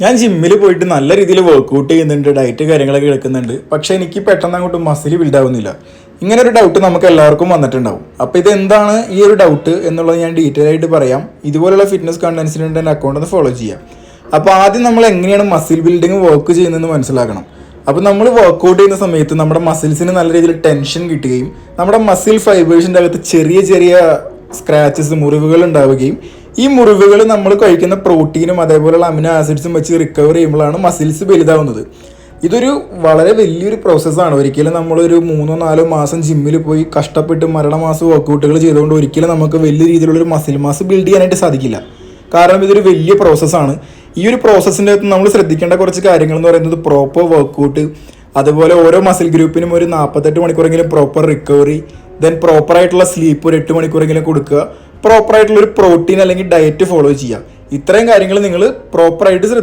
ഞാൻ ജിമ്മിൽ പോയിട്ട് നല്ല രീതിയിൽ വർക്കൗട്ട് ചെയ്യുന്നുണ്ട്, ഡയറ്റ് കാര്യങ്ങളൊക്കെ എടുക്കുന്നുണ്ട്. പക്ഷെ എനിക്ക് പെട്ടെന്ന് അങ്ങോട്ട് മസിൽ ബിൽഡ് ആവുന്നില്ല. ഇങ്ങനെ ഒരു ഡൗട്ട് നമുക്ക് എല്ലാവർക്കും വന്നിട്ടുണ്ടാവും. അപ്പോൾ ഇതെന്താണ് ഈ ഒരു ഡൗട്ട് എന്നുള്ളത് ഞാൻ ഡീറ്റെയിൽ ആയിട്ട് പറയാം. ഇതുപോലുള്ള ഫിറ്റ്നസ് കണ്ടന്റ്സിന് വേണ്ടി എൻ്റെ അക്കൗണ്ട് ഒന്ന് ഫോളോ ചെയ്യാം. അപ്പോൾ ആദ്യം നമ്മൾ എങ്ങനെയാണ് മസിൽ ബിൽഡിങ് വർക്ക് ചെയ്യുന്നതെന്ന് മനസ്സിലാക്കണം. അപ്പോൾ നമ്മൾ വർക്കൗട്ട് ചെയ്യുന്ന സമയത്ത് നമ്മുടെ മസിൽസിന് നല്ല രീതിയിൽ ടെൻഷൻ കിട്ടുകയും നമ്മുടെ മസിൽ ഫൈബേഴ്സിൻ്റെ അകത്ത് ചെറിയ ചെറിയ സ്ക്രാച്ചസ്, മുറിവുകൾ ഉണ്ടാവുകയും ഈ മുറിവുകൾ നമ്മൾ കഴിക്കുന്ന പ്രോട്ടീനും അതേപോലെയുള്ള അമിനോ ആസിഡ്സും വെച്ച് റിക്കവർ ചെയ്യുമ്പോഴാണ് മസിൽസ് വലുതാവുന്നത്. ഇതൊരു വളരെ വലിയൊരു പ്രോസസ്സാണ്. ഒരിക്കലും നമ്മളൊരു 3-4 മാസം ജിമ്മിൽ പോയി കഷ്ടപ്പെട്ട് മരണമാസം വർക്കൗട്ടുകൾ ചെയ്തുകൊണ്ട് ഒരിക്കലും നമുക്ക് വലിയ രീതിയിലുള്ളൊരു മസിൽ മാസ് ബിൽഡ് ചെയ്യാനായിട്ട് സാധിക്കില്ല. കാരണം ഇതൊരു വലിയ പ്രോസസ്സാണ്. ഈ ഒരു പ്രോസസ്സിൻ്റെ അകത്ത് നമ്മൾ ശ്രദ്ധിക്കേണ്ട കുറച്ച് കാര്യങ്ങൾ എന്ന് പറയുന്നത് പ്രോപ്പർ വർക്കൗട്ട്, അതുപോലെ ഓരോ മസിൽ ഗ്രൂപ്പിനും ഒരു 48 മണിക്കൂറെങ്കിലും പ്രോപ്പർ റിക്കവറി, ദെൻ പ്രോപ്പറായിട്ടുള്ള സ്ലീപ്പ് ഒരു 8 മണിക്കൂറെങ്കിലും കൊടുക്കുക, പ്രോപ്പറായിട്ടുള്ള ഒരു പ്രോട്ടീൻ അല്ലെങ്കിൽ ഡയറ്റ് ഫോളോ ചെയ്യുക. ഇത്രയും കാര്യങ്ങൾ നിങ്ങൾ പ്രോപ്പറായിട്ട്